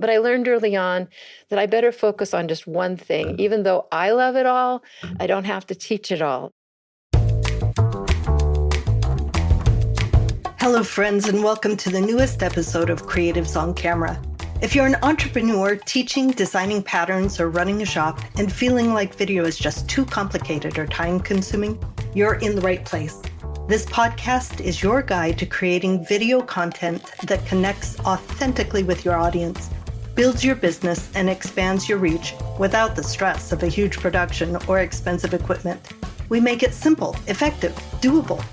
But I learned early on that I better focus on just one thing. Even though I love it all, I don't have to teach it all. Hello, friends, and welcome to the newest episode of Creatives on Camera. If you're an entrepreneur teaching, designing patterns, or running a shop and feeling like video is just too complicated or time-consuming, you're in the right place. This podcast is your guide to creating video content that connects authentically with your audience, builds your business, and expands your reach without the stress of a huge production or expensive equipment. We make it simple, effective, doable.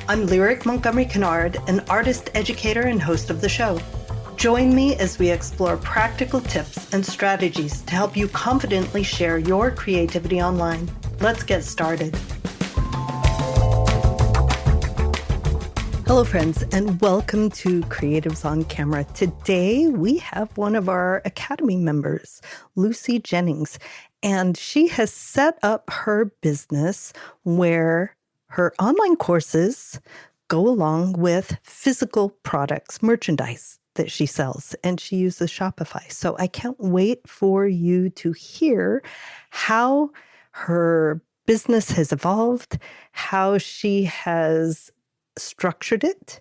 I'm Lyric Montgomery Kinard, an artist, educator, and host of the show. Join me as we explore practical tips and strategies to help you confidently share your creativity online. Let's get started. Hello, friends, and welcome to Creatives on Camera. Today, we have one of our Academy members, Lucy Jennings, and she has set up her business where her online courses go along with physical products, merchandise that she sells, and she uses Shopify. So I can't wait for you to hear how her business has evolved, how she has structured it,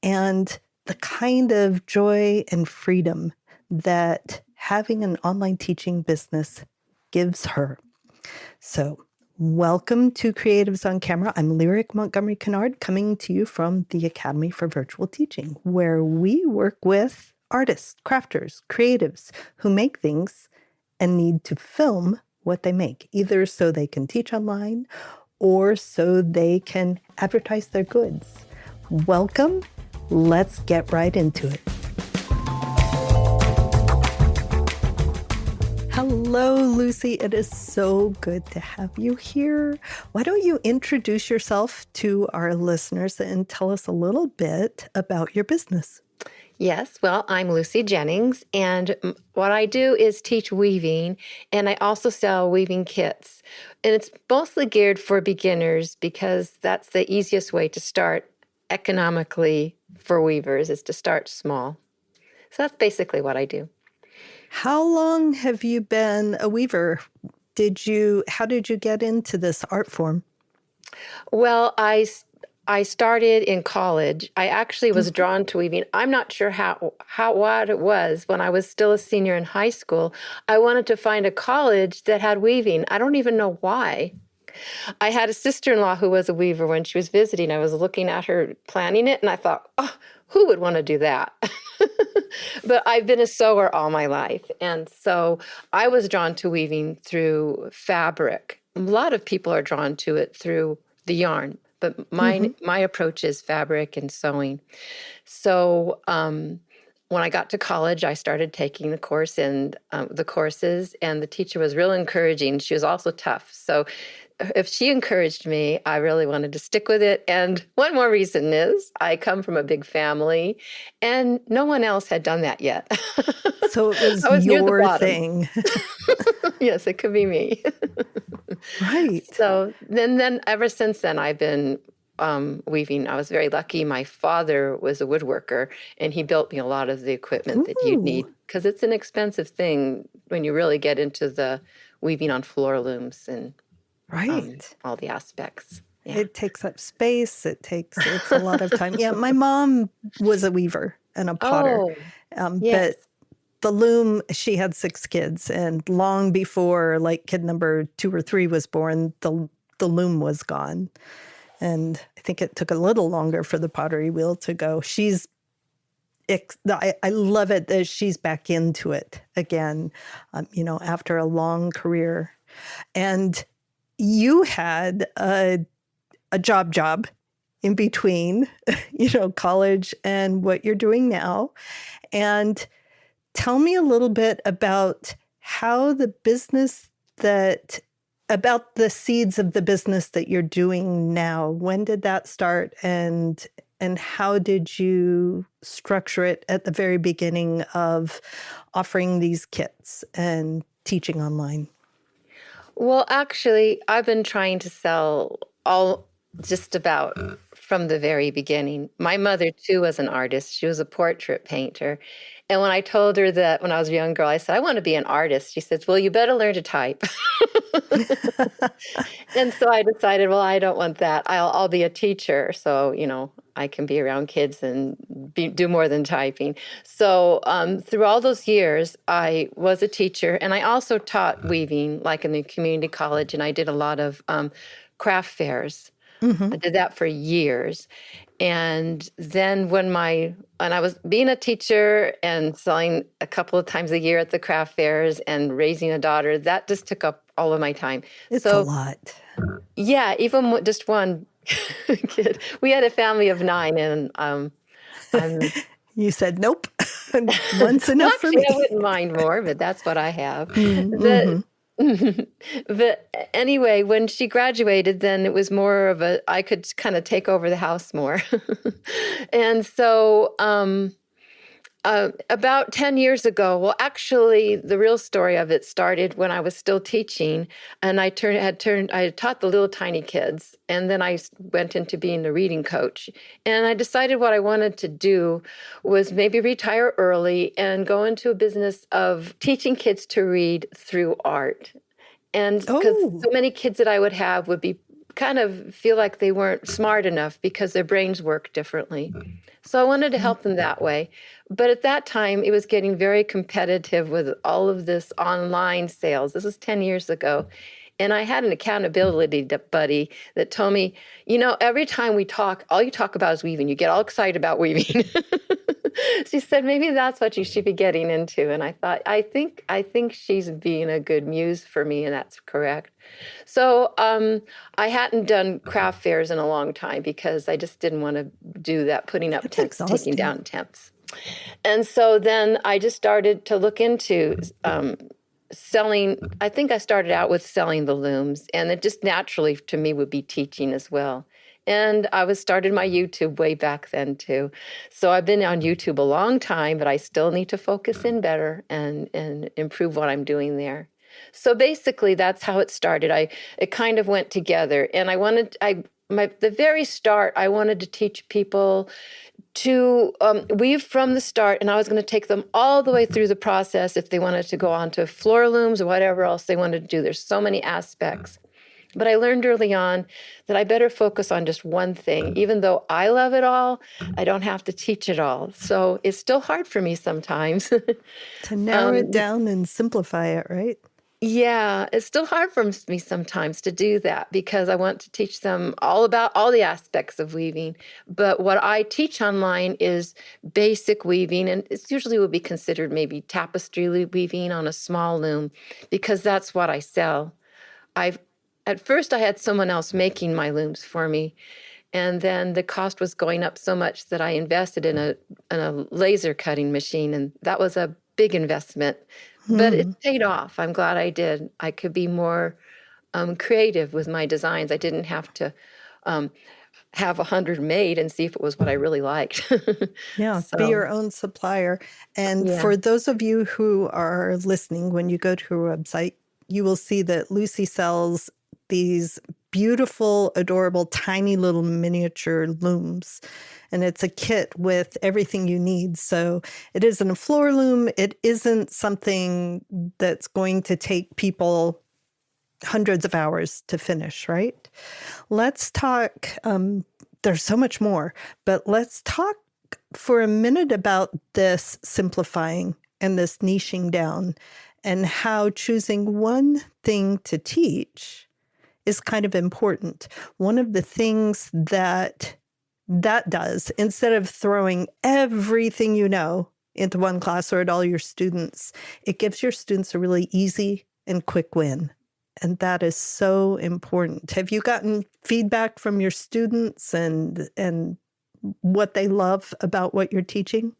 and the kind of joy and freedom that having an online teaching business gives her. So welcome to Creatives on Camera. I'm Lyric Montgomery Kinard, coming to you from the Academy for Virtual Teaching, where we work with artists, crafters, creatives who make things and need to film what they make, either so they can teach online or so they can advertise their goods. Welcome. Let's get right into it. Hello, Lucy. It is so good to have you here. Why don't you introduce yourself to our listeners and tell us a little bit about your business? Yes, well, I'm Lucy Jennings, and what I do is teach weaving, and I also sell weaving kits. And it's mostly geared for beginners because that's the easiest way to start economically for weavers, is to start small. So that's basically what I do. How long have you been a weaver? How did you get into this art form? Well, I started in college. I actually was drawn to weaving. I'm not sure what it was when I was still a senior in high school. I wanted to find a college that had weaving. I don't even know why. I had a sister-in-law who was a weaver when she was visiting. I was looking at her planning it, and I thought, oh, who would want to do that? But I've been a sewer all my life. And so I was drawn to weaving through fabric. A lot of people are drawn to it through the yarn, but my approach is fabric and sewing. So when I got to college, I started taking the courses, and the teacher was real encouraging. She was also tough. So if she encouraged me, I really wanted to stick with it. And one more reason is I come from a big family, and no one else had done that yet. So it was your thing. Yes, it could be me. Right. So then ever since then, I've been weaving. I was very lucky. My father was a woodworker, and he built me a lot of the equipment that you'd need, because it's an expensive thing when you really get into the weaving on floor looms and all the aspects. Yeah. It takes up space. It's a lot of time. Yeah, my mom was a weaver and a potter. Yes. But the loom, she had 6 kids, and long before like kid number 2 or 3 was born, the loom was gone. And I think it took a little longer for the pottery wheel to go. I love it that she's back into it again, after a long career. And you had a job in between, college and what you're doing now. And tell me a little bit about how about the seeds of the business that you're doing now. When did that start, and how did you structure it at the very beginning of offering these kits and teaching online? Well, actually, I've been trying to sell just about from the very beginning. My mother, too, was an artist. She was a portrait painter. And when I told her that when I was a young girl, I said, I want to be an artist. She says, well, you better learn to type. And so I decided, well, I don't want that. I'll be a teacher. So, I can be around kids and do more than typing. So through all those years, I was a teacher. And I also taught weaving, like in the community college. And I did a lot of craft fairs. Mm-hmm. I did that for years. And then when I was being a teacher and selling a couple of times a year at the craft fairs and raising a daughter, that just took up all of my time. It's a So lot. yeah, even just one kid. We had a family of 9, and I'm You said, nope, one's enough for actually, me. I wouldn't mind more, but that's what I have. Mm-hmm. But anyway, when she graduated, then it was more of I could kind of take over the house more. And so about 10 years ago, well, actually, the real story of it started when I was still teaching, and I had taught the little tiny kids, and then I went into being a reading coach. And I decided what I wanted to do was maybe retire early and go into a business of teaching kids to read through art. And because Oh, so many kids that I would have would be kind of feel like they weren't smart enough because their brains work differently. So I wanted to help them that way. But at that time, it was getting very competitive with all of this online sales. This was 10 years ago. And I had an accountability buddy that told me, every time we talk, all you talk about is weaving. You get all excited about weaving. She said, maybe that's what you should be getting into. And I thought, I think she's being a good muse for me, and that's correct. So I hadn't done craft fairs in a long time because I just didn't want to do that, putting up it's tents, taking exhausting. down tents. And so then I just started to look into selling. I think I started out with selling the looms, and it just naturally to me would be teaching as well. And I started my YouTube way back then too. So I've been on YouTube a long time, but I still need to focus in better and improve what I'm doing there. So basically that's how it started. It kind of went together, and the very start, I wanted to teach people to weave from the start, and I was going to take them all the way through the process if they wanted to go on to floor looms or whatever else they wanted to do. There's so many aspects. But I learned early on that I better focus on just one thing. Even though I love it all, I don't have to teach it all. So it's still hard for me sometimes. To narrow it down and simplify it, right? Yeah, it's still hard for me sometimes to do that because I want to teach them all about all the aspects of weaving. But what I teach online is basic weaving, and it usually would be considered maybe tapestry weaving on a small loom because that's what I sell. At first I had someone else making my looms for me, and then the cost was going up so much that I invested in a laser cutting machine, and that was a big investment. But it paid off. I'm glad I did. I could be more creative with my designs. I didn't have to have 100 made and see if it was what I really liked. Yeah, be So, your own supplier. And yeah. for those of you who are listening, when you go to her website, you will see that Lucy sells these beautiful, adorable, tiny little miniature looms. And it's a kit with everything you need. So it isn't a floor loom. It isn't something that's going to take people hundreds of hours to finish, right? Let's talk. There's so much more, but let's talk for a minute about this simplifying and this niching down and how choosing one thing to teach is kind of important. One of the things that does, instead of throwing everything you know into one class or at all your students, it gives your students a really easy and quick win. And that is so important. Have you gotten feedback from your students and what they love about what you're teaching?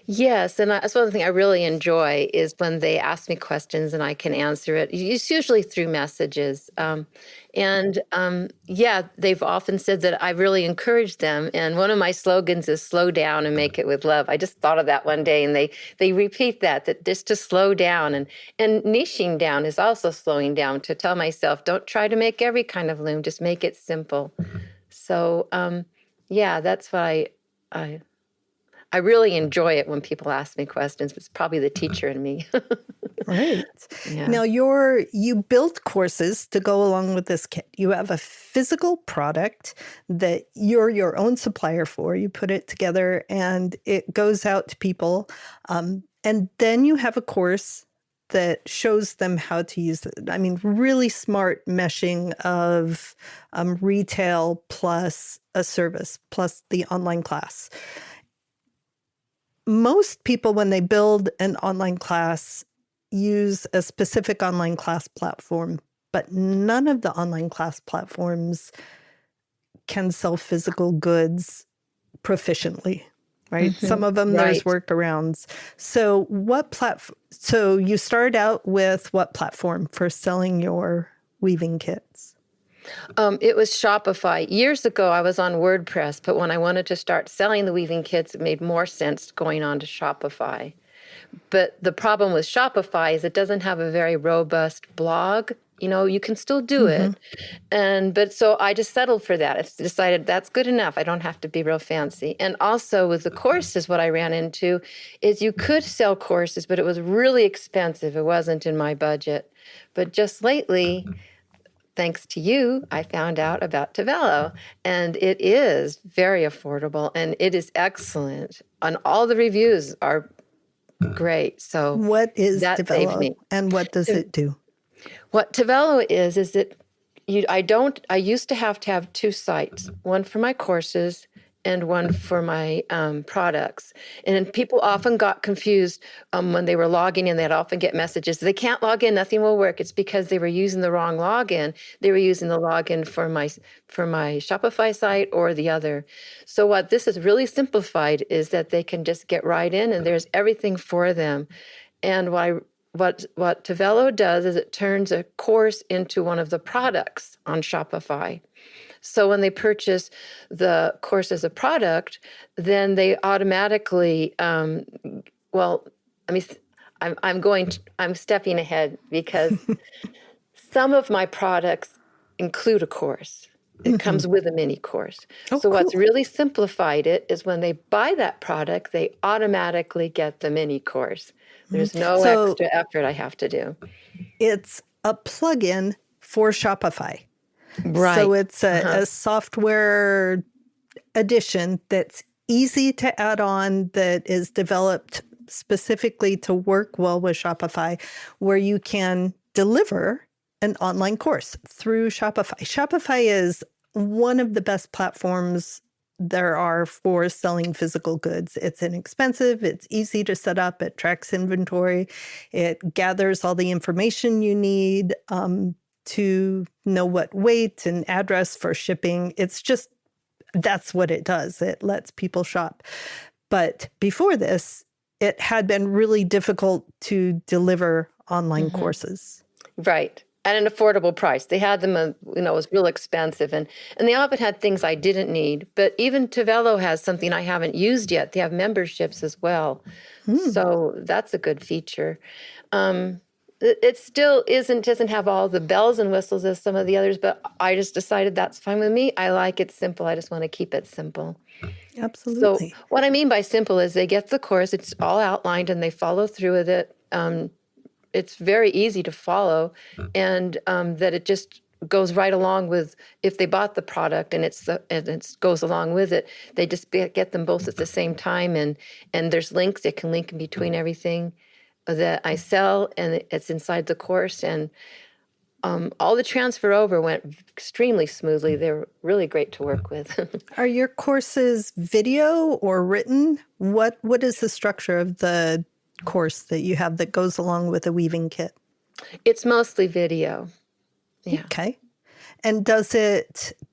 Yes, and that's one thing I really enjoy is when they ask me questions and I can answer it. It's usually through messages. Yeah, they've often said that I've really encouraged them. And one of my slogans is slow down and make it with love. I just thought of that one day, and they repeat that just to slow down. And niching down is also slowing down, to tell myself, don't try to make every kind of loom, just make it simple. So, yeah, that's why I I really enjoy it when people ask me questions. It's probably the teacher in me. Right. Yeah. Now you built courses to go along with this kit. You have a physical product that you're your own supplier for. You put it together and it goes out to people. And then you have a course that shows them how to use it. I mean, really smart meshing of retail plus a service plus the online class. Most people, when they build an online class, use a specific online class platform, but none of the online class platforms can sell physical goods proficiently, right? Some of them, there's Right. workarounds. So so you started out with what platform for selling your weaving kits? It was Shopify. Years ago, I was on WordPress, but when I wanted to start selling the weaving kits, it made more sense going on to Shopify. But the problem with Shopify is it doesn't have a very robust blog. You can still do Mm-hmm. it. But so I just settled for that. I decided that's good enough. I don't have to be real fancy. And also with the courses, what I ran into is you could sell courses, but it was really expensive. It wasn't in my budget. But just lately, thanks to you, I found out about Tevello, and it is very affordable and it is excellent. And all the reviews are great. So What is that saved Tevello me. and what does Te- it do? What Tevello is that I used to have two sites, one for my courses and one for my products. And people often got confused when they were logging in. They'd often get messages, they can't log in, nothing will work. It's because they were using the wrong login. They were using the login for my Shopify site or the other. So what this is really simplified is that they can just get right in and there's everything for them. And what Tevello does is it turns a course into one of the products on Shopify. So when they purchase the course as a product, then they automatically, well, I mean, I'm stepping ahead because some of my products include a course. It comes with a mini course. Oh, So what's cool. really simplified it is when they buy that product, they automatically get the mini course. There's no So extra effort I have to do. it's a plugin for Shopify. So Right. it's a software addition that's easy to add on, that is developed specifically to work well with Shopify, where you can deliver an online course through Shopify. Shopify is one of the best platforms there are for selling physical goods. It's inexpensive, it's easy to set up, it tracks inventory, it gathers all the information you need to know what weight and address for shipping. It's just, that's what it does. It lets people shop. But before this, it had been really difficult to deliver online courses. Right. At an affordable price. They had them, it was real expensive. And they often had things I didn't need. But even Tevello has something I haven't used yet. They have memberships as well. So that's a good feature. It still doesn't have all the bells and whistles as some of the others, but I just decided that's fine with me. I like it simple. I just want to keep it simple. So Absolutely. what I mean by simple is they get the course, it's all outlined and they follow through with it. It's very easy to follow, and that it just goes right along with, if they bought the product and it goes along with it, they just get them both at the same time, and there's links. They can link in between everything that I sell, and it's inside the course, and all the transfer over went extremely smoothly. They're really great to work with. Are your courses video or written? What is the structure of the course that you have that goes along with a weaving kit? It's mostly video. Yeah. Okay. And do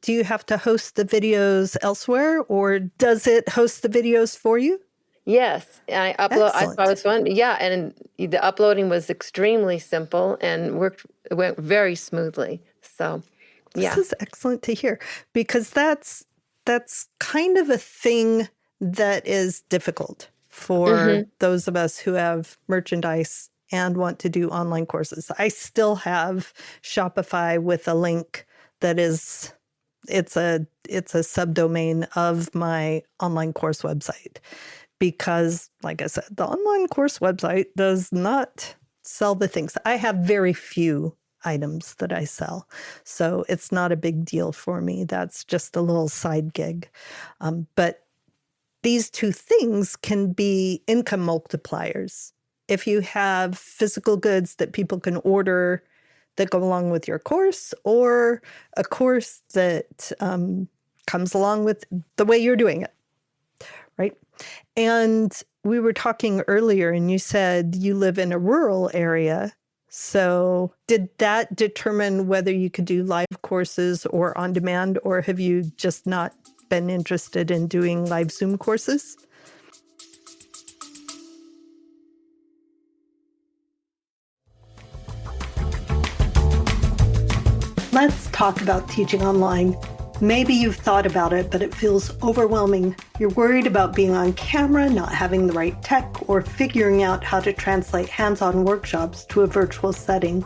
you have to host the videos elsewhere, or does it host the videos for you? Yes, I upload. I thought it Excellent. was fun. Yeah, and the uploading was extremely simple and It went very smoothly. So, This yeah. is excellent to hear, because that's kind of a thing that is difficult for those of us who have merchandise and want to do online courses. I still have Shopify with a link that is It's a subdomain of my online course website because, like I said, the online course website does not sell the things. I have very few items that I sell, so it's not a big deal for me. That's just a little side gig. But these two things can be income multipliers. If you have physical goods that people can order that go along with your course, or a course that comes along with the way you're doing it, right? And we were talking earlier, and you said you live in a rural area. So did that determine whether you could do live courses or on demand, or have you just not been interested in doing live Zoom courses? Let's talk about teaching online. Maybe you've thought about it, but it feels overwhelming. You're worried about being on camera, not having the right tech, or figuring out how to translate hands-on workshops to a virtual setting.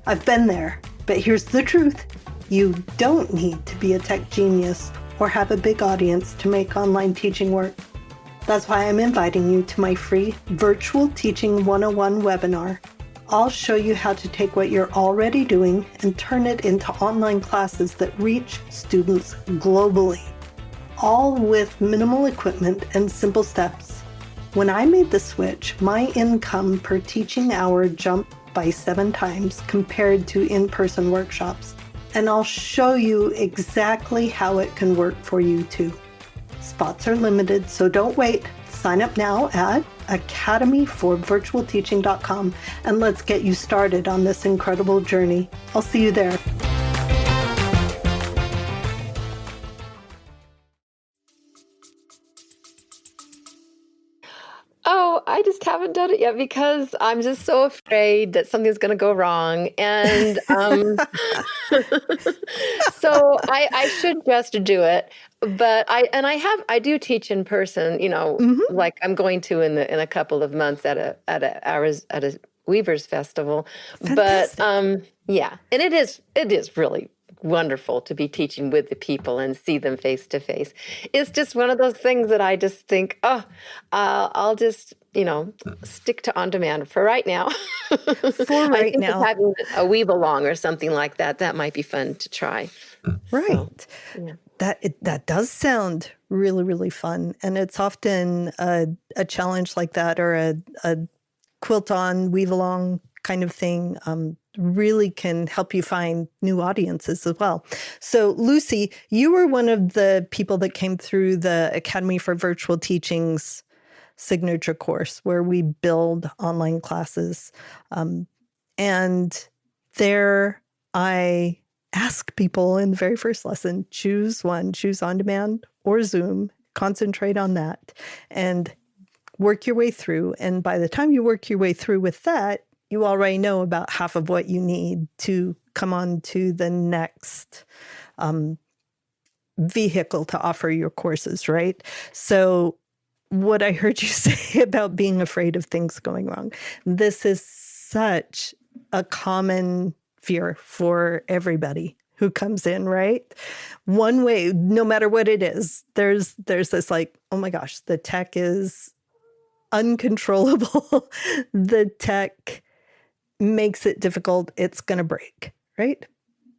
I've been there, but here's the truth. You don't need to be a tech genius or have a big audience to make online teaching work. That's why I'm inviting you to my free Virtual Teaching 101 webinar. I'll show you how to take what you're already doing and turn it into online classes that reach students globally, all with minimal equipment and simple steps. When I made the switch, my income per teaching hour jumped by 7 times compared to in-person workshops, and I'll show you exactly how it can work for you too. Spots are limited, so don't wait. Sign up now at academyforvirtualteaching.com and let's get you started on this incredible journey. I'll see you there. Oh, I just haven't done it yet because I'm just so afraid that something's going to go wrong. And so I should just do it. But I do teach in person, like I'm going to in a couple of months at a Weavers Festival. Fantastic. But yeah, and it is really wonderful to be teaching with the people and see them face to face. It's just one of those things that I just think, I'll just, stick to on demand for right now. For I right think now. having a weave along or something like that might be fun to try. Right. So, yeah. That does sound really, really fun. And it's often a challenge like that, or a quilt on, weave along kind of thing, really can help you find new audiences as well. So Lucy, you were one of the people that came through the Academy for Virtual Teaching's signature course where we build online classes. And there I ask people in the very first lesson, choose one, choose on demand or Zoom, concentrate on that and work your way through. And by the time you work your way through with that, you already know about half of what you need to come on to the next vehicle to offer your courses, right? So what I heard you say about being afraid of things going wrong, this is such a common fear for everybody who comes in, right? One way, no matter what it is, there's this like, oh my gosh, the tech is uncontrollable. The tech makes it difficult. It's going to break, right?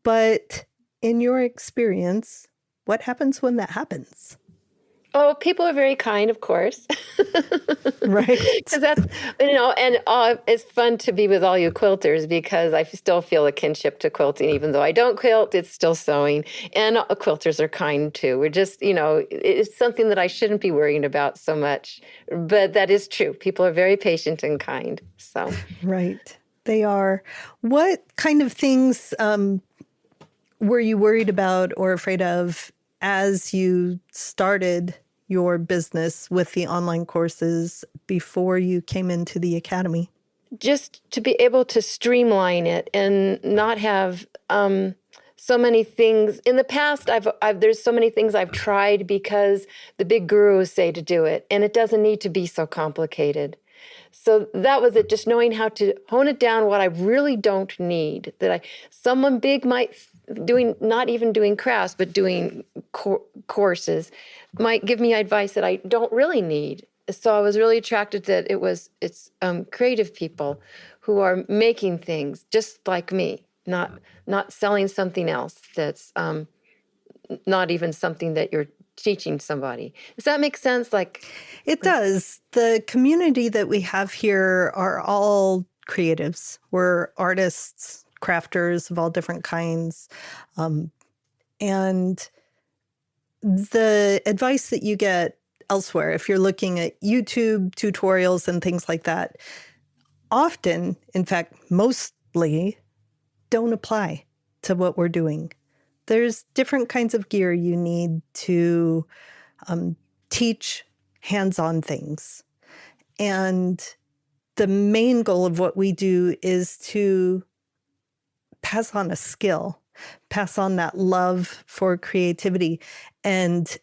But in your experience, what happens when that happens? Oh, people are very kind, of course. Right. Because that's, and it's fun to be with all you quilters because I still feel a kinship to quilting. Even though I don't quilt, it's still sewing. And quilters are kind too. We're just, it's something that I shouldn't be worrying about so much. But that is true. People are very patient and kind. So, right. They are. What kind of things were you worried about or afraid of as you started your business with the online courses before you came into the academy? Just to be able to streamline it and not have so many things. In the past, there's so many things I've tried because the big gurus say to do it, and it doesn't need to be so complicated. So that was it, just knowing how to hone it down what I really don't need. Someone big might not even doing crafts, but doing courses might give me advice that I don't really need. So I was really attracted that it's creative people who are making things just like me, not selling something else that's not even something that you're teaching somebody. Does that make sense? It does. The community that we have here are all creatives. We're artists, crafters of all different kinds. And the advice that you get elsewhere, if you're looking at YouTube tutorials and things like that, often, in fact, mostly don't apply to what we're doing. There's different kinds of gear you need to teach hands-on things. And the main goal of what we do is to pass on a skill, pass on that love for creativity. And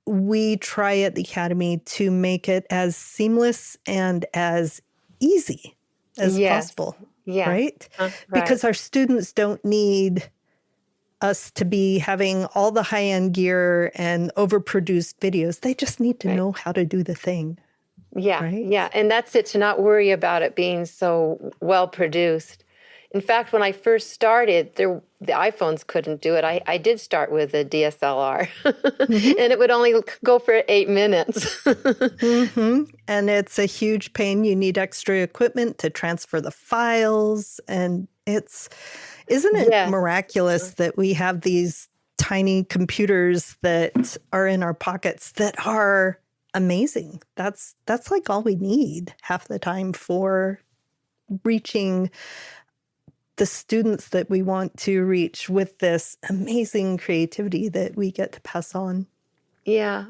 we try at the Academy to make it as seamless and as easy as possible, right? Because our students don't need us to be having all the high-end gear and overproduced videos. They just need to know how to do the thing. Yeah, right? Yeah. And that's it, to not worry about it being so well produced. In fact, when I first started, the iPhones couldn't do it. I did start with a DSLR, and it would only go for 8 minutes. And it's a huge pain. You need extra equipment to transfer the files. And isn't it miraculous that we have these tiny computers that are in our pockets that are amazing? That's like all we need half the time for reaching the students that we want to reach with this amazing creativity that we get to pass on. Yeah.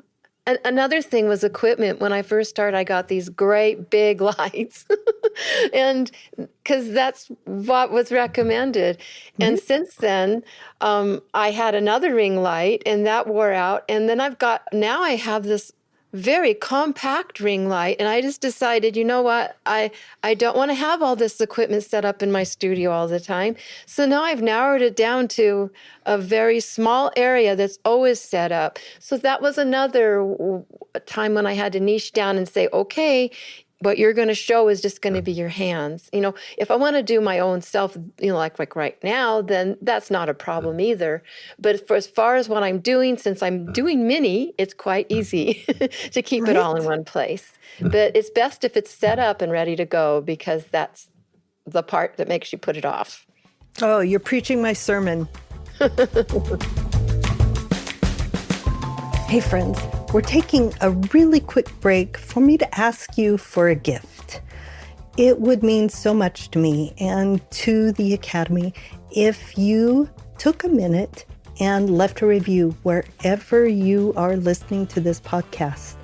And another thing was equipment. When I first started, I got these great big lights, and because that's what was recommended. And since then, I had another ring light, and that wore out. And then now I have this very compact ring light, and I just decided, you know what, I don't want to have all this equipment set up in my studio all the time. So now I've narrowed it down to a very small area that's always set up. So that was another time when I had to niche down and say, okay, what you're going to show is just going to be your hands. If I want to do my own self, like right now, then that's not a problem either. But as far as what I'm doing, since I'm doing mini, it's quite easy to keep it all in one place. But it's best if it's set up and ready to go, because that's the part that makes you put it off. Oh, you're preaching my sermon. Hey, friends. We're taking a really quick break for me to ask you for a gift. It would mean so much to me and to the Academy if you took a minute and left a review wherever you are listening to this podcast.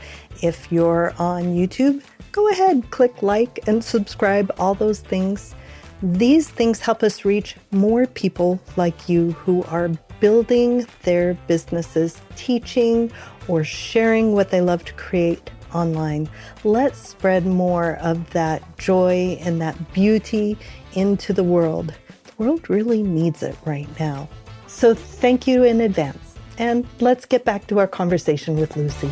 If you're on YouTube, go ahead, click like and subscribe, all those things. These things help us reach more people like you who are building their businesses, teaching or sharing what they love to create online. Let's spread more of that joy and that beauty into the world. The world really needs it right now. So thank you in advance. And let's get back to our conversation with Lucy.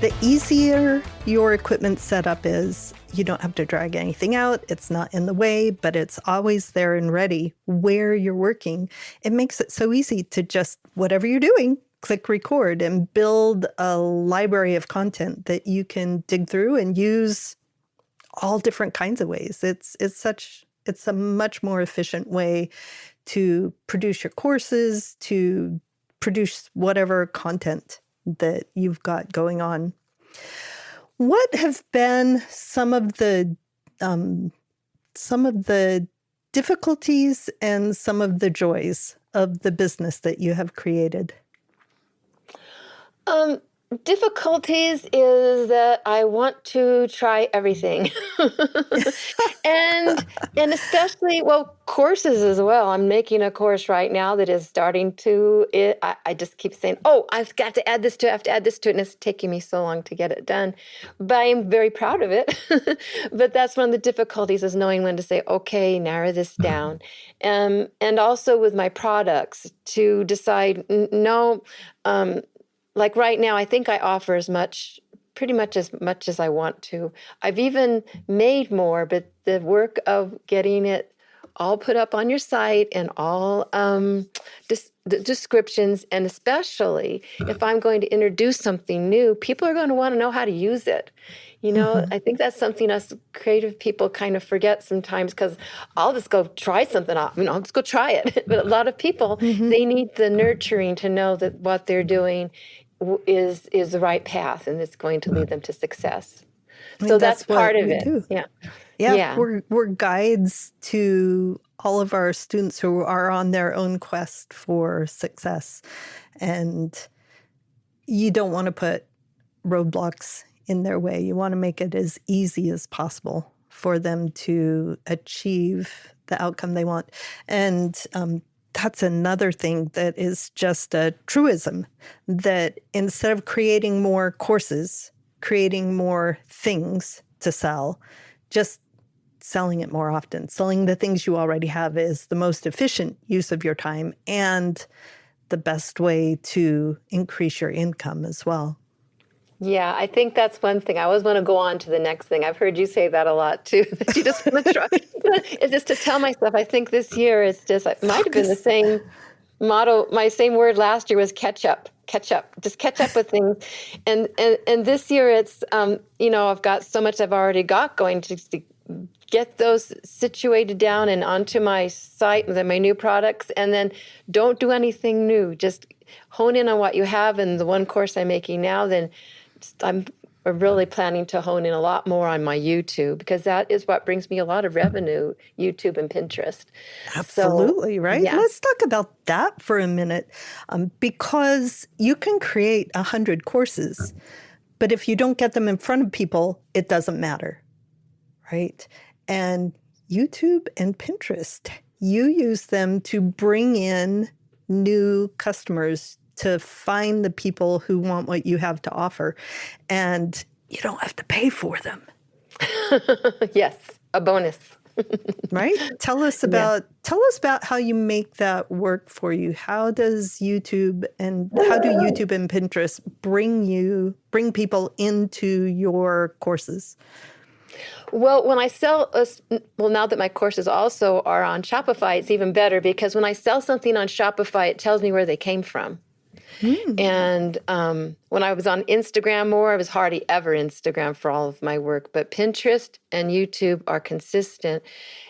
The easier your equipment setup is, you don't have to drag anything out. It's not in the way, but it's always there and ready where you're working. It makes it so easy to just, whatever you're doing, click record and build a library of content that you can dig through and use all different kinds of ways. It's a much more efficient way to produce your courses, to produce whatever content that you've got going on. What have been some of the difficulties and some of the joys of the business that you have created? Difficulties is that I want to try everything. and and especially, well, courses as well. I'm making a course right now that is starting to I just keep saying, oh, I've got to add this to it, I have to add this to it, and it's taking me so long to get it done. But I am very proud of it. But that's one of the difficulties, is knowing when to say, okay, narrow this down. And also with my products, to decide, no, um, like right now, I think I offer pretty much as I want to. I've even made more, but the work of getting it all put up on your site, and all the descriptions, and especially if I'm going to introduce something new, people are going to want to know how to use it. Mhm. I think that's something us creative people kind of forget sometimes, because I'll just go try something out. I'll just go try it. But a lot of people, Mhm. they need the nurturing to know that what they're doing is the right path, and it's going to lead them to success. I mean, So that's that's what part of we it. do. Yeah. Yeah, Yeah. we're guides to all of our students who are on their own quest for success. And you don't want to put roadblocks in their way. You want to make it as easy as possible for them to achieve the outcome they want. And that's another thing that is just a truism, that instead of creating more courses, creating more things to sell, just selling it more often. Selling the things you already have is the most efficient use of your time and the best way to increase your income as well. Yeah, I think that's one thing. I always want to go on to the next thing. I've heard you say that a lot too, that you just want to try. It's just to tell myself, I think this year it's just, it might have been the Focus. same motto. My same word last year was catch up, just catch up with things. And this year it's, I've got so much I've already got going to get those situated down and onto my site with my new products. And then don't do anything new. Just hone in on what you have. And the one course I'm making now, then I'm really planning to hone in a lot more on my YouTube, because that is what brings me a lot of revenue, YouTube and Pinterest. So, Absolutely, right? yeah. Let's talk about that for a minute, because you can create 100 courses, but if you don't get them in front of people, it doesn't matter, right? And YouTube and Pinterest, you use them to bring in new customers, to find the people who want what you have to offer, and you don't have to pay for them. Yes, a bonus. Right? Yeah. Tell us about how you make that work for you. How do YouTube and Pinterest bring people into your courses? Well, when I sell, now that my courses also are on Shopify, it's even better, because when I sell something on Shopify, it tells me where they came from. Mm. And when I was on Instagram more, I was hardly ever Instagram for all of my work. But Pinterest and YouTube are consistent.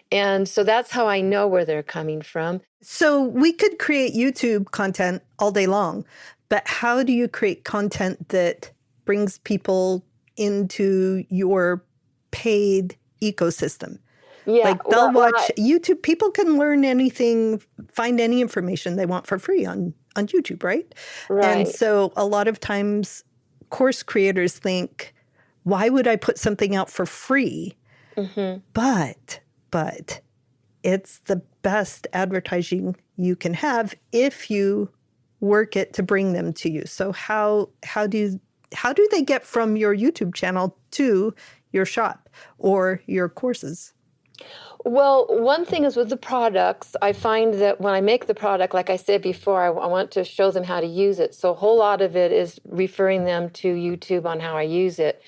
And so that's how I know where they're coming from. So we could create YouTube content all day long, but how do you create content that brings people into your paid ecosystem? Yeah. Like, they'll watch YouTube. People can learn anything, find any information they want for free on YouTube, right? And Right. so a lot of times course creators think, why would I put something out for free? Mm-hmm. But it's the best advertising you can have if you work it to bring them to you. So how do they get from your YouTube channel to your shop or your courses? Well, one thing is with the products, I find that when I make the product, like I said before, I want to show them how to use it. So a whole lot of it is referring them to YouTube on how I use it.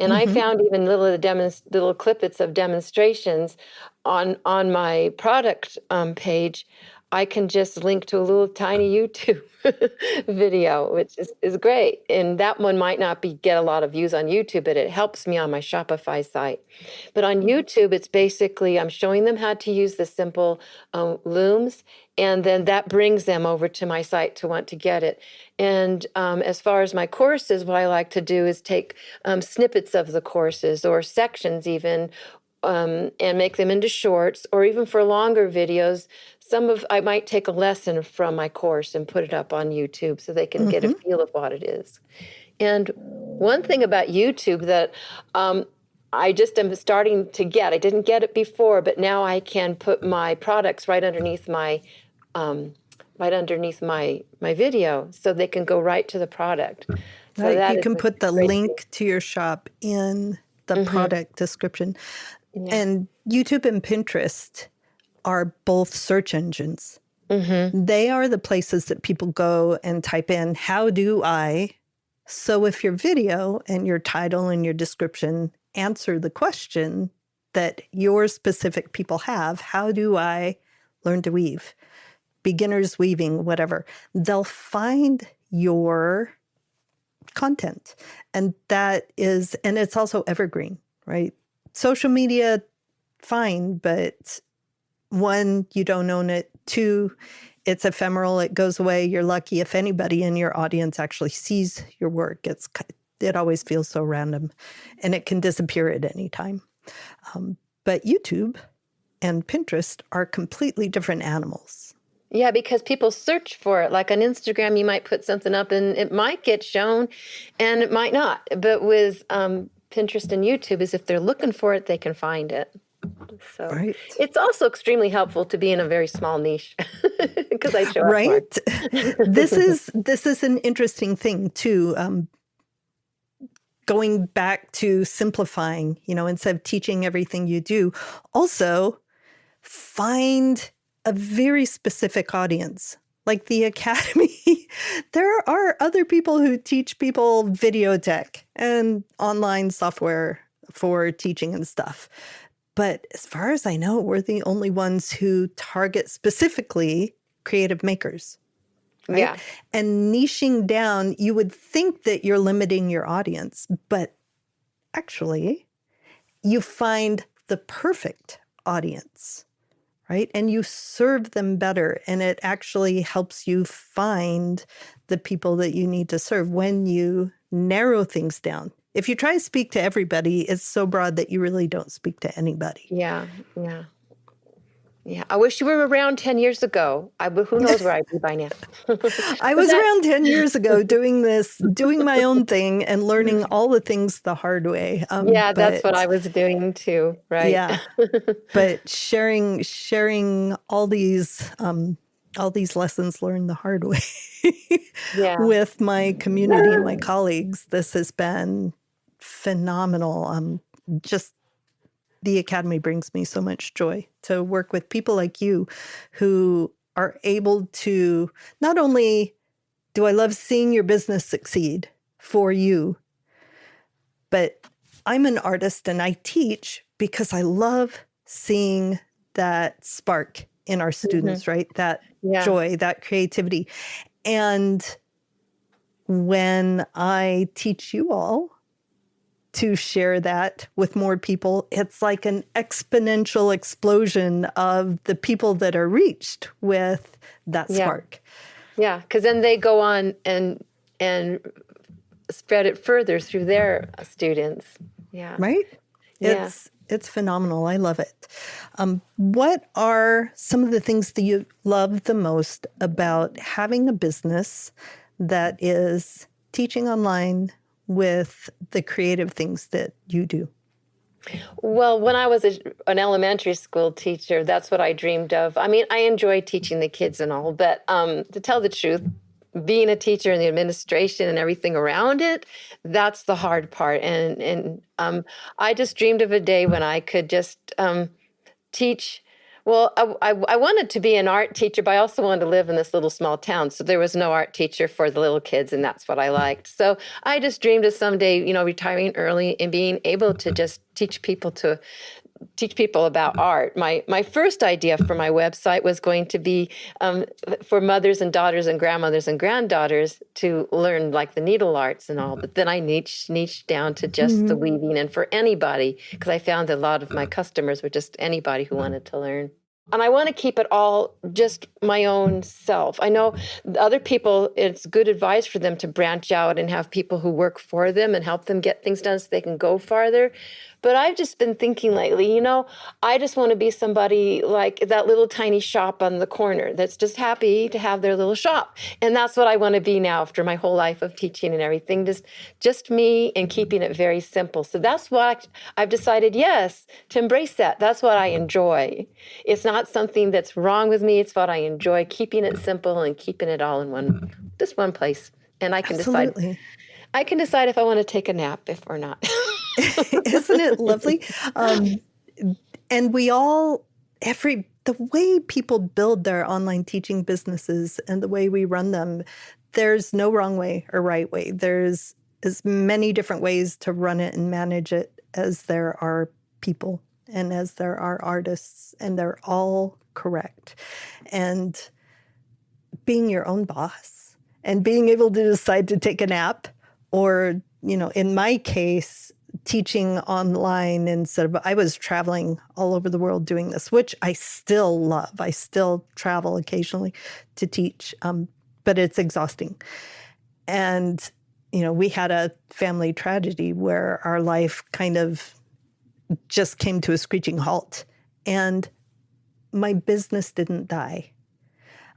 And I Mm-hmm. found even little clippets of demonstrations on my product page. I can just link to a little tiny YouTube video, which is great. And that one might not get a lot of views on YouTube, but it helps me on my Shopify site. But on YouTube, it's basically I'm showing them how to use the simple looms, and then that brings them over to my site to want to get it. And as far as my courses, what I like to do is take snippets of the courses, or sections even, and make them into shorts, or even for longer videos. I might take a lesson from my course and put it up on YouTube so they can get a Mm-hmm. feel of what it is. And one thing about YouTube that I just am starting to get, I didn't get it before, but now I can put my products um, right underneath my video, so they can go right to the product. So Right. that You is can a put the great thing. link to your shop in the product description. Yeah. And YouTube and Pinterest are both search engines. They are the places that people go and type in, how do I? So if your video and your title and your description answer the question that your specific people have, how do I learn to weave? Beginners weaving, whatever. They'll find your content. And and it's also evergreen, right? Social media, fine, but one, you don't own it. Two, it's ephemeral. It goes away. You're lucky if anybody in your audience actually sees your work. It always feels so random, and it can disappear at any time. But YouTube and Pinterest are completely different animals. Yeah, because people search for it. Like on Instagram, you might put something up and it might get shown and it might not. But with Pinterest and YouTube, is if they're looking for it, they can find it. So Right. it's also extremely helpful to be in a very small niche because I show up more. Right. This is an interesting thing too. Going back to simplifying, instead of teaching everything you do, also find a very specific audience. Like the Academy, there are other people who teach people video tech and online software for teaching and stuff. But as far as I know, we're the only ones who target specifically creative makers. Right? Yeah. And niching down, you would think that you're limiting your audience, but actually, you find the perfect audience, right? And you serve them better. And it actually helps you find the people that you need to serve when you narrow things down. If you try to speak to everybody, it's so broad that you really don't speak to anybody. Yeah. Yeah. Yeah, I wish you were around 10 years ago. Who knows where I'd be by now. I was around 10 years ago doing my own thing and learning all the things the hard way. Yeah, that's what I was doing too, right? Yeah, but sharing all these lessons learned the hard way Yeah. with my community and my colleagues, this has been phenomenal. Just the Academy brings me so much joy to work with people like you who are able to, not only do I love seeing your business succeed for you, but I'm an artist and I teach because I love seeing that spark in our students, right? That joy, that creativity. And when I teach you all to share that with more people, it's like an exponential explosion of the people that are reached with that spark. Yeah, because then they go on and spread it further through their students. Yeah. Right? Yeah. It's phenomenal. I love it. What are some of the things that you love the most about having a business that is teaching online with the creative things that you do? Well, when I was an elementary school teacher, that's what I dreamed of. I mean, I enjoy teaching the kids and all, but to tell the truth, being a teacher and the administration and everything around it, that's the hard part. And I just dreamed of a day when I could just teach. Well, I wanted to be an art teacher, but I also wanted to live in this little small town. So there was no art teacher for the little kids, and that's what I liked. So I just dreamed of someday, retiring early and being able to just teach people about art. My first idea for my website was going to be for mothers and daughters and grandmothers and granddaughters to learn like the needle arts and all. But then I niched down to just the weaving and for anybody, because I found that a lot of my customers were just anybody who wanted to learn. And I want to keep it all just my own self. I know other people, it's good advice for them to branch out and have people who work for them and help them get things done so they can go farther. But I've just been thinking lately, I just want to be somebody like that little tiny shop on the corner that's just happy to have their little shop. And that's what I want to be now after my whole life of teaching and everything, just me and keeping it very simple. So that's why I've decided, yes, to embrace that. That's what I enjoy. It's not something that's wrong with me. It's what I enjoy, keeping it simple and keeping it all in just one place. And I can Absolutely. decide. I can decide if I want to take a nap or not. Isn't it lovely? And we all, the way people build their online teaching businesses and the way we run them, there's no wrong way or right way. There's as many different ways to run it and manage it as there are people and as there are artists, and they're all correct. And being your own boss and being able to decide to take a nap, or, in my case, teaching online instead of, I was traveling all over the world doing this, which I still love. I still travel occasionally to teach, but it's exhausting. And, we had a family tragedy where our life kind of just came to a screeching halt. And my business didn't die.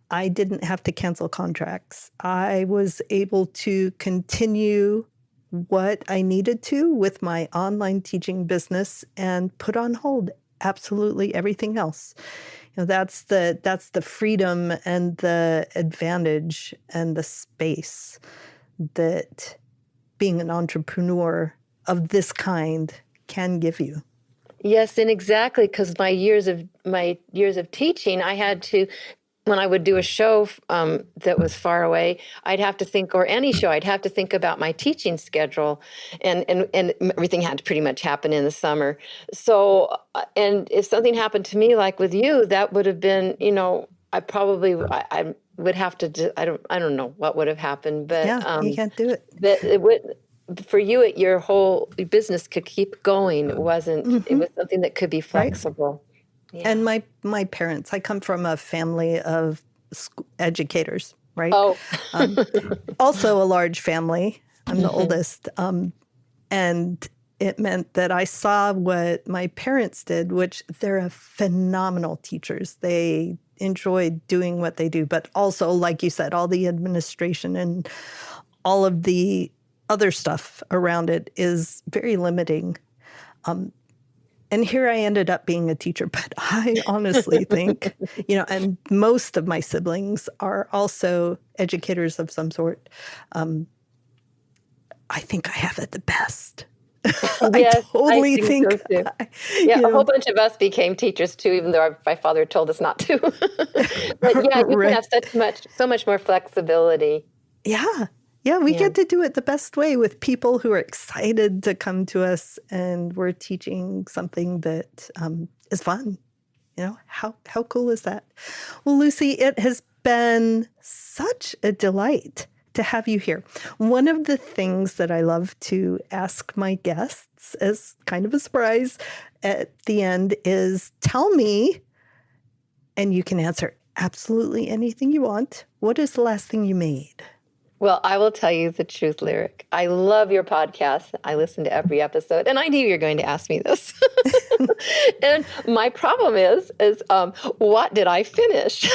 I didn't have to cancel contracts. I was able to continue what I needed to with my online teaching business and put on hold absolutely everything else. That's the freedom and the advantage and the space that being an entrepreneur of this kind can give you. Yes, and exactly, because my years of teaching, I had to, when I would do a show that was far away, I'd have to think, or any show, I'd have to think about my teaching schedule, and everything had to pretty much happen in the summer. So, and if something happened to me, like with you, that would have been, I would have to. I don't know what would have happened, but yeah, you can't do it. But it would. For you, your whole business could keep going. It wasn't. Mm-hmm. It was something that could be flexible. Right. Yeah. And my parents, I come from a family of educators, right? Oh. Also a large family. I'm the oldest. And it meant that I saw what my parents did, which they're phenomenal teachers. They enjoy doing what they do, but also, like you said, all the administration and all of the other stuff around it is very limiting. And here I ended up being a teacher, but I honestly think, and most of my siblings are also educators of some sort. I think I have it the best. Yes, I totally think. So too. A whole bunch of us became teachers too, even though my father told us not to. But yeah, you can have so much more flexibility. Yeah, we get to do it the best way with people who are excited to come to us, and we're teaching something that is fun. How cool is that? Well, Lucy, it has been such a delight to have you here. One of the things that I love to ask my guests as kind of a surprise at the end is, tell me, and you can answer absolutely anything you want, what is the last thing you made? Well, I will tell you the truth, Lyric. I love your podcast. I listen to every episode, and I knew you were going to ask me this. And my problem is what did I finish?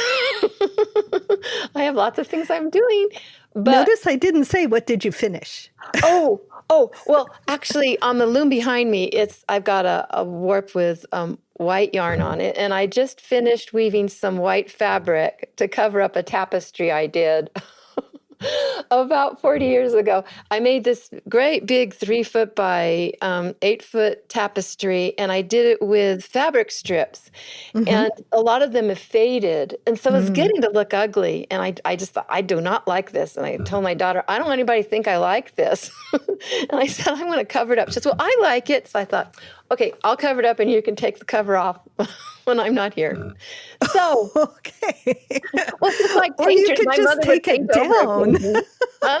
I have lots of things I'm doing. But notice I didn't say, what did you finish? Oh, well, actually, on the loom behind me, I've got a warp with white yarn on it, and I just finished weaving some white fabric to cover up a tapestry I did about 40 years ago. I made this great big 3-foot by 8-foot tapestry, and I did it with fabric strips. Mm-hmm. And a lot of them have faded, and so it's getting to look ugly. And I just thought, I do not like this. And I told my daughter, I don't want anybody to think I like this. And I said, I'm going to cover it up. She said, well, I like it. So I thought, okay, I'll cover it up, and you can take the cover off when I'm not here. So, okay. Well, it's like or you painters. could My just mother take would it paint over down. it. Huh?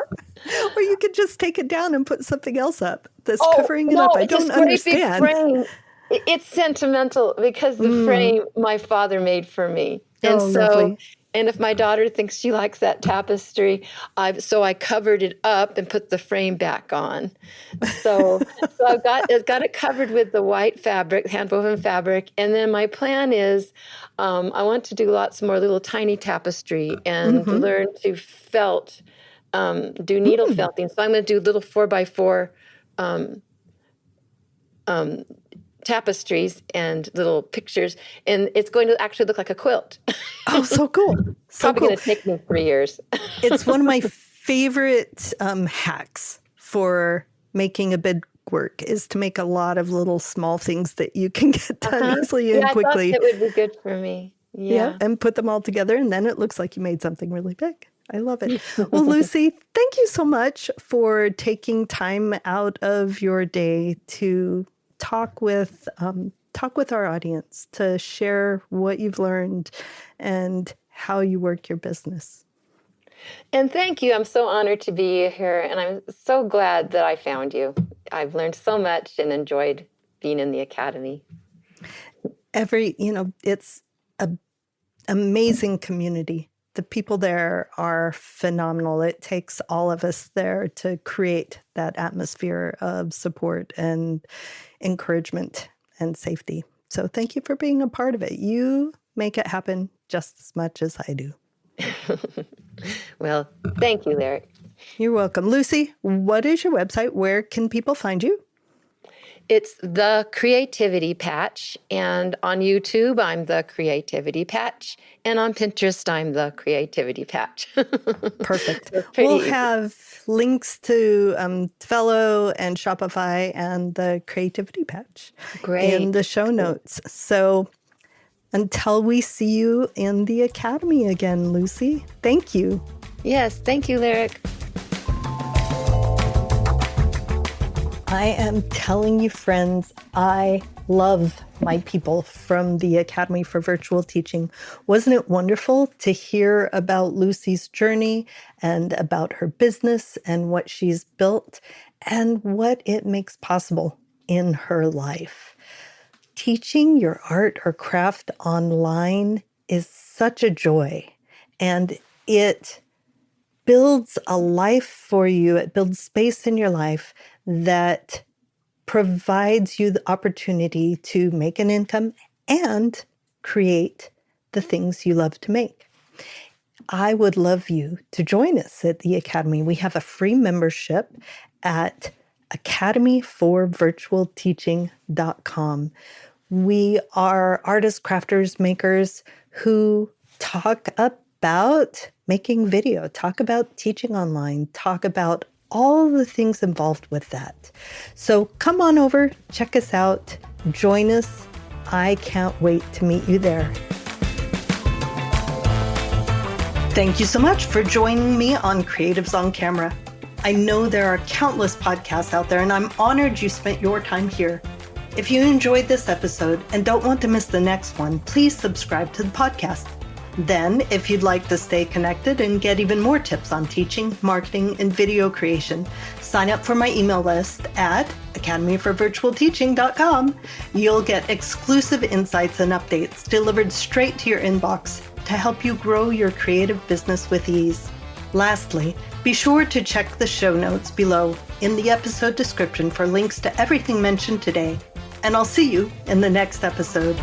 Or you could just take it down and put something else up that's covering it up. I don't understand. It's sentimental because the frame my father made for me. And Oh, lovely. and if my daughter thinks she likes that tapestry, I covered it up and put the frame back on. So I've got it covered with the white fabric, hand-woven fabric. And then my plan is I want to do lots more little tiny tapestry and Mm-hmm. learn to do needle felting. So I'm going to do little 4x4 tapestries and little pictures, and it's going to actually look like a quilt. Oh, so cool. So Probably cool. going to take me 3 years. It's one of my favorite hacks for making a bid work is to make a lot of little small things that you can get done easily and quickly. I thought it would be good for me. Yeah. And put them all together, and then it looks like you made something really big. I love it. Well, Lucy, thank you so much for taking time out of your day to talk with our audience, to share what you've learned and how you work your business. And thank you. I'm so honored to be here, and I'm so glad that I found you. I've learned so much and enjoyed being in the Academy. It's an amazing community. The people there are phenomenal. It takes all of us there to create that atmosphere of support and encouragement and safety. So thank you for being a part of it. You make it happen just as much as I do. Well, thank you, Lyric. You're welcome. Lucy, what is your website? Where can people find you? It's The Creativity Patch, and on YouTube, I'm The Creativity Patch, and on Pinterest, I'm The Creativity Patch. Perfect. We'll have links to Tevello and Shopify and The Creativity Patch in the show notes. So until we see you in the Academy again, Lucy, thank you. Yes, thank you, Lyric. I am telling you, friends, I love my people from the Academy for Virtual Teaching. Wasn't it wonderful to hear about Lucy's journey and about her business and what she's built and what it makes possible in her life? Teaching your art or craft online is such a joy, and it builds a life for you. It builds space in your life that provides you the opportunity to make an income and create the things you love to make. I would love you to join us at the Academy. We have a free membership at academyforvirtualteaching.com. We are artists, crafters, makers who talk about making video, talk about teaching online, talk about all the things involved with that. So come on over, check us out, join us. I can't wait to meet you there. Thank you so much for joining me on Creatives on Camera. I know there are countless podcasts out there, and I'm honored you spent your time here. If you enjoyed this episode and don't want to miss the next one, please subscribe to the podcast. Then, if you'd like to stay connected and get even more tips on teaching, marketing, and video creation, sign up for my email list at academyforvirtualteaching.com. You'll get exclusive insights and updates delivered straight to your inbox to help you grow your creative business with ease. Lastly, be sure to check the show notes below in the episode description for links to everything mentioned today. And I'll see you in the next episode.